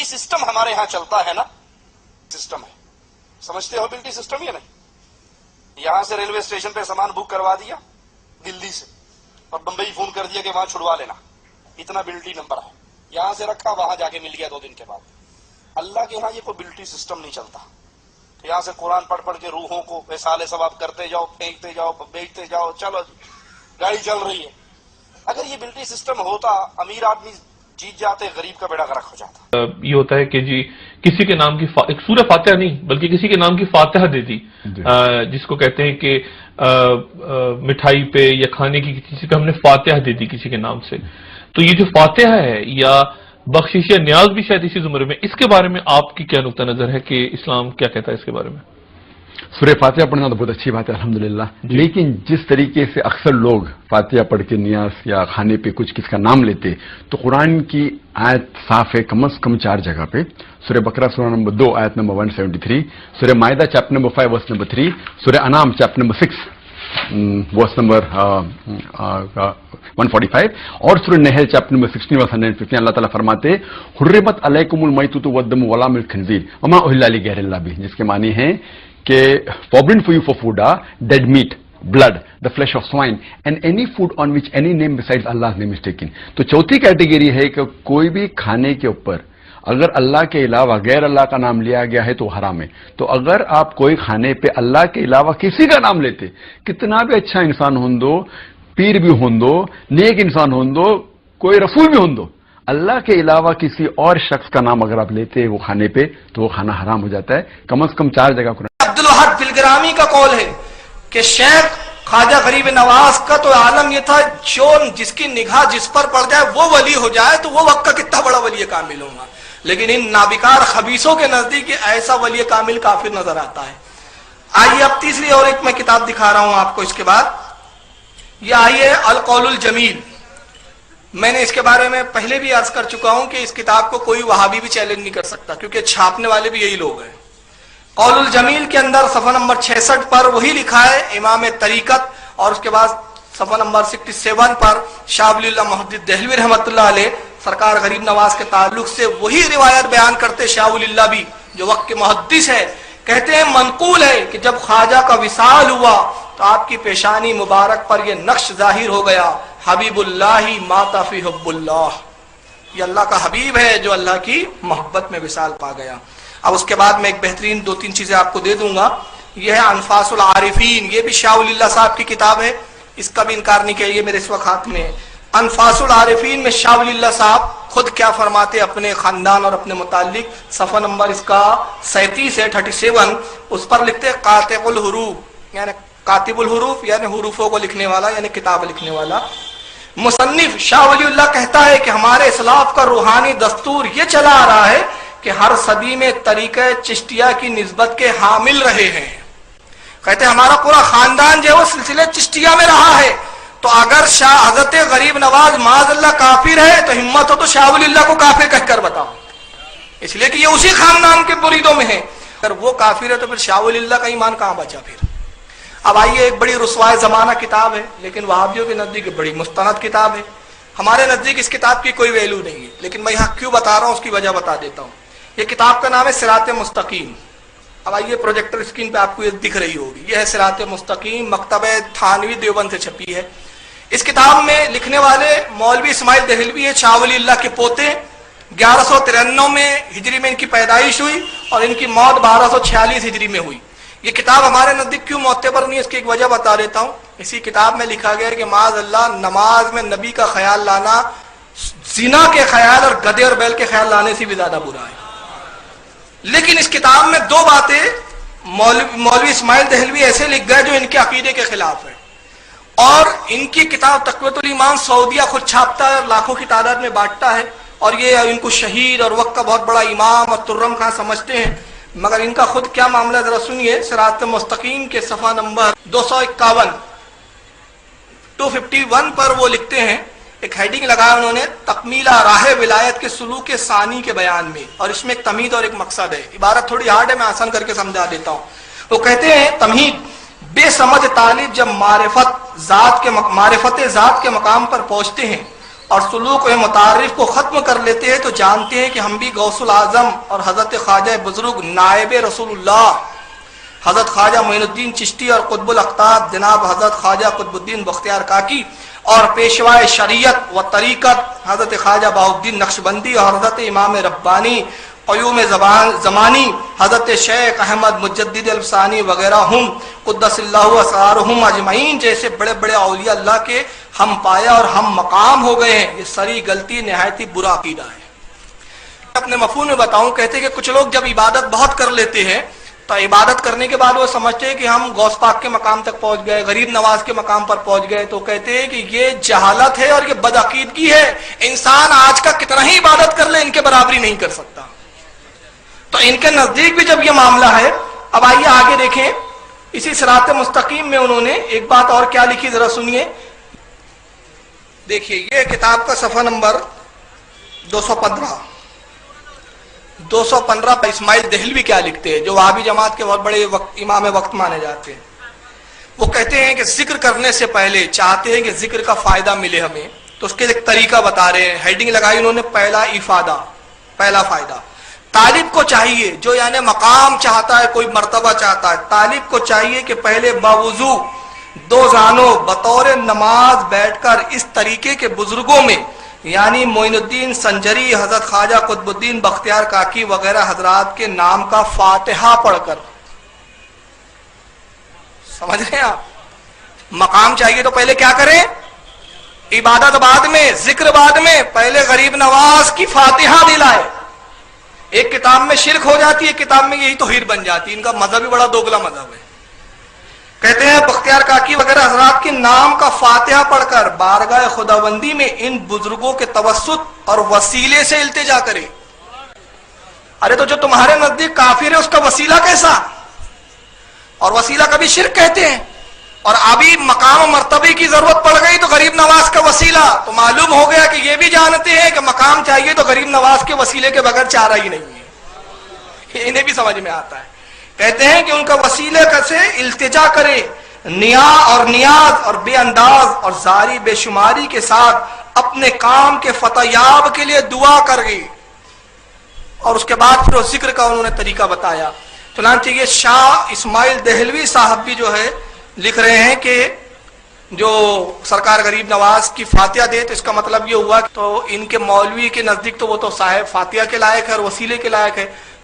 System ہمارے ہاں چلتا ہے نا، سسٹم ہے، سمجھتے ہو بلٹی سسٹم یہ نہیں؟ یہاں سے ریلوے اسٹیشن پہ سامان بک کروا دیا دلی سے، اور بمبئی فون کر دیا کہ وہاں چھڑوا لینا، اتنا بلٹی نمبر ہے، یہاں سے رکھا وہاں جا کے مل گیا 2 دن کے بعد۔ اللہ کے ہاں یہ کوئی بلٹی سسٹم نہیں چلتا کہ یہاں سے قرآن پڑھ پڑھ کے روحوں کو وصال ثواب کرتے جاؤ، پھینکتے جاؤ، بیچتے جاؤ، چلو گاڑی چل رہی ہے۔ اگر یہ بلٹی سسٹم ہوتا، امیر آدمی جیت جاتے، غریب کا بیڑا غرق ہو جاتا۔ یہ ہوتا ہے کہ جی کسی کے نام کی ایک سورہ فاتحہ نہیں بلکہ کسی کے نام کی فاتحہ دے دی، جس کو کہتے ہیں کہ مٹھائی پہ یا کھانے کی کسی پہ ہم نے فاتحہ دے دی کسی کے نام سے، تو یہ جو فاتحہ ہے یا بخشش یا نیاز بھی شاید اسی زمرے میں، اس کے بارے میں آپ کی کیا نقطہ نظر ہے کہ اسلام کیا کہتا ہے اس کے بارے میں؟ سورہ فاتحہ پڑھنا تو بہت اچھی بات ہے الحمدللہ، لیکن جس طریقے سے اکثر لوگ فاتحہ پڑھ کے نیاز یا کھانے پہ کس کا نام لیتے، تو قرآن کی آیت صاف ہے کم از کم 4 جگہ پہ۔ سورہ بقرہ سورہ نمبر 2 آیت نمبر 173، سورہ مائدہ چیپٹر نمبر 5 ورس نمبر 3، سورہ انعام چیپٹر نمبر 6 ورس نمبر 145، اور سورہ نحل چیپٹر نمبر 16 ورس 115۔ اللہ تعالیٰ فرماتے حرمت علیکم المیتۃ والدم ولحم الخنزیر وما اہل لغیر اللہ بہ، جس کے معنی ہیں کہ forbidden for you for food are dead meat, blood, the flesh of swine and any food on which any name besides Allah's name is taken۔ تو چوتھی کیٹیگری ہے کہ کوئی بھی کھانے کے اوپر اگر اللہ کے علاوہ غیر اللہ کا نام لیا گیا ہے تو حرام ہے۔ تو اگر آپ کوئی کھانے پہ اللہ کے علاوہ کسی کا نام لیتے، کتنا بھی اچھا انسان ہوں دو، پیر بھی ہوں دو، نیک انسان ہوں دو، کوئی رسول بھی ہوں دو، اللہ کے علاوہ کسی اور شخص کا نام اگر آپ لیتے وہ کھانے پہ تو وہ کھانا حرام ہو جاتا ہے۔ کم از کم 4 جگہ عبدالوہاب فلگرامی کا قول ہے کہ شیخ خواجہ غریب نواز کا تو عالم یہ تھا جو جس کی نگاہ جس پر پڑ جائے وہ ولی ہو جائے تو وہ وقت کا کتنا بڑا ولی کامل ہوگا، لیکن ان نابکار خبیثوں کے نزدیک ایسا ولی کامل کافر نظر آتا ہے۔ آئیے اب تیسری اور ایک میں کتاب دکھا رہا ہوں آپ کو اس کے بعد، یہ آئیے القول الجمیل۔ میں نے اس کے بارے میں پہلے بھی عرض کر چکا ہوں کہ اس کتاب کو کوئی وہابی بھی چیلنج نہیں کر سکتا کیونکہ چھاپنے والے بھی یہی لوگ ہیں۔ قول الجمیل کے اندر صفحہ نمبر 66 پر وہی لکھا ہے امام طریقت، اور اس کے بعد صفحہ نمبر 67 پر شاہ ولی اللہ محدث دہلوی رحمۃ اللہ علیہ سرکار غریب نواز کے تعلق سے وہی روایت بیان کرتے شاہ ولی اللہ بھی جو وقت کے محدث ہے، کہتے ہیں منقول ہے کہ جب خواجہ کا وصال ہوا تو آپ کی پیشانی مبارک پر یہ نقش ظاہر ہو گیا، حبیب اللہ مات فی حب اللہ، یہ اللہ کا حبیب ہے جو اللہ کی محبت میں وصال پا گیا۔ اب اس کے بعد میں ایک بہترین 2-3 چیزیں آپ کو دے دوں گا، یہ ہے انفاس العارفین، یہ بھی شاہ ولی اللہ صاحب کی کتاب ہے، اس کا بھی انکار نہیں کیا، یہ میرے اس وقت ہاتھ میں ہے۔ انفاس العارفین میں شاہ ولی اللہ صاحب خود کیا فرماتے اپنے خاندان اور اپنے متعلق، صفحہ نمبر اس کا 37 ہے 37، اس پر لکھتے قاطع الحروف، یعنی کاتب الحروف یعنی حروفوں کو لکھنے والا، یعنی کتاب لکھنے والا۔ مصنف شاہ ولی اللہ کہتا ہے کہ ہمارے اسلاف کا روحانی دستور یہ چلا آ رہا ہے کہ ہر صدی میں طریقہ چشتیہ کی نسبت کے حامل رہے ہیں۔ کہتے ہیں ہمارا پورا خاندان جو ہے وہ سلسلے چشتیہ میں رہا ہے، تو اگر شاہ حضرت غریب نواز معاذ اللہ کافر ہے تو ہمت ہو تو شاہ ولی اللہ کو کافر کہہ کر بتاؤ، اس لیے کہ یہ اسی خاندان کے مریدوں میں ہیں۔ اگر وہ کافر ہے تو پھر شاہ ولی اللہ کا ایمان کہاں بچا پھر؟ اب آئیے، ایک بڑی رسوائے زمانہ کتاب ہے لیکن وہابیوں کے نزدیک بڑی مستند کتاب ہے، ہمارے نزدیک اس کتاب کی کوئی ویلو نہیں ہے، لیکن میں یہاں کیوں بتا رہا ہوں اس کی وجہ بتا دیتا ہوں۔ یہ کتاب کا نام ہے صراط مستقیم۔ اب آئیے پروجیکٹر اسکرین پہ آپ کو یہ دکھ رہی ہوگی، یہ ہے صراط مستقیم، مکتبہ تھانوی دیوبند سے چھپی ہے۔ اس کتاب میں لکھنے والے مولوی اسماعیل دہلوی ہے، شاہ ولی اللہ کے پوتے، 1193 میں ہجری میں ان کی پیدائش ہوئی اور ان کی موت 1246 ہجری میں ہوئی۔ یہ کتاب ہمارے نزدیک کیوں معتبر نہیں ہے اس کی ایک وجہ بتا دیتا ہوں۔ اسی کتاب میں لکھا گیا ہے کہ معاذ اللہ نماز میں نبی کا خیال لانا زنا کے خیال اور گدھے اور بیل کے خیال لانے سے بھی زیادہ برا ہے۔ لیکن اس کتاب میں 2 باتیں مولوی اسماعیل دہلوی ایسے لکھ گئے جو ان کے عقیدے کے خلاف ہے، اور ان کی کتاب تقویۃ الایمان سعودیہ خود چھاپتا ہے اور لاکھوں کی تعداد میں بانٹتا ہے، اور یہ ان کو شہید اور وقت کا بہت بڑا امام اور ترم خان سمجھتے ہیں، مگر ان کا خود کیا معاملہ ذرا سنیے۔ صراط مستقیم کے صفحہ نمبر 251 پر وہ لکھتے ہیں، ایک ہیڈنگ لگایا انہوں نے، تکمیلہ راہ ولایت کے سلوک ثانی کے بیان میں، اور اس میں ایک تمہید اور ایک مقصد ہے۔ عبارت تھوڑی ہارڈ ہے، میں آسان کر کے سمجھا دیتا ہوں۔ وہ کہتے ہیں تمہید، بے سمجھ طالب جب معرفت ذات کے مقام پر پہنچتے ہیں اور سلوک و متعارف کو ختم کر لیتے ہیں تو جانتے ہیں کہ ہم بھی غوث العظم اور حضرت خواجہ بزرگ نائب رسول اللہ حضرت خواجہ معین الدین چشتی اور قطب الاقطاب جناب حضرت خواجہ قطب الدین بختیار کاکی اور پیشوائے شریعت و طریقت حضرت خواجہ بہاؤالدین نقشبندی اور حضرت امام ربانی قیوم زمانی حضرت شیخ احمد مجدد الفسانی وغیرہ ہم قدس اللہ اسرارہم اجمعین جیسے بڑے بڑے اولیاء اللہ کے ہم پایا اور ہم مقام ہو گئے ہیں، یہ سری غلطی نہایت ہی برا عقیدہ ہے۔ اپنے مفہوم میں بتاؤں، کہتے ہیں کہ کچھ لوگ جب عبادت بہت کر لیتے ہیں تو عبادت کرنے کے بعد وہ سمجھتے ہیں کہ ہم غوث پاک کے مقام تک پہنچ گئے، غریب نواز کے مقام پر پہنچ گئے، تو کہتے ہیں کہ یہ جہالت ہے اور یہ بدعقیدگی ہے، انسان آج کا کتنا ہی عبادت کر لے ان کے برابری نہیں کر سکتا۔ تو ان کے نزدیک بھی جب یہ معاملہ ہے، اب آئیے آگے دیکھیں، اسی صراط مستقیم میں انہوں نے ایک بات اور کیا لکھی، ذرا سنیے۔ دیکھیے یہ کتاب کا صفحہ نمبر 215 پر اسماعیل دہلوی کیا لکھتے ہیں، جو وہابی جماعت کے بہت بڑے امام وقت مانے جاتے ہیں۔ وہ کہتے ہیں کہ ذکر کرنے سے پہلے چاہتے ہیں کہ ذکر کا فائدہ ملے ہمیں، تو اس کے ایک طریقہ بتا رہے ہیں، ہیڈنگ لگائی انہوں نے، پہلا افادہ، پہلا فائدہ۔ طالب کو چاہیے، جو یعنی مقام چاہتا ہے، کوئی مرتبہ چاہتا ہے، طالب کو چاہیے کہ پہلے باوضو دو زانوں بطور نماز بیٹھ کر اس طریقے کے بزرگوں میں یعنی معین الدین سنجری، حضرت خواجہ قطب الدین بختیار کاکی وغیرہ حضرات کے نام کا فاتحہ پڑھ کر، سمجھ رہے ہیں آپ، مقام چاہیے تو پہلے کیا کریں، عبادت بعد میں، ذکر بعد میں، پہلے غریب نواز کی فاتحہ دلائے۔ ایک کتاب میں شرک ہو جاتی ہے، کتاب میں یہی توحید بن جاتی ہے، ان کا مذہب بھی بڑا دوگلا مذہب ہے۔ کہتے ہیں بختیار کاکی وغیرہ حضرات کے نام کا فاتحہ پڑھ کر بارگاہ خداوندی میں ان بزرگوں کے توسط اور وسیلے سے التجا کرے۔ ارے تو جو تمہارے نزدیک کافر ہے اس کا وسیلہ کیسا، اور وسیلہ کبھی شرک کہتے ہیں، اور ابھی مقام و مرتبے کی ضرورت پڑ گئی تو غریب نواز کا وسیلہ، تو معلوم ہو گیا کہ یہ بھی جانتے ہیں کہ مقام چاہیے تو غریب نواز کے وسیلے کے بغیر چارہ ہی نہیں ہے، انہیں بھی سمجھ میں آتا ہے۔ کہتے ہیں کہ ان کا وسیلے سے التجا کرے، نیاز اور بے انداز اور زاری بے شماری کے ساتھ اپنے کام کے فتح یاب کے لیے دعا کر گئی، اور اس کے بعد پھر اس ذکر کا انہوں نے طریقہ بتایا۔ چنانچہ یہ شاہ اسماعیل دہلوی صاحب بھی جو ہے لکھ رہے ہیں کہ جو سرکار غریب نواز کی فاتحہ دے، تو اس کا مطلب یہ ہوا کہ تو ان کے مولوی کے نزدیک تو وہ تو صاحب فاتحہ کے لائق ہے اور وسیلے کے لائق ہے،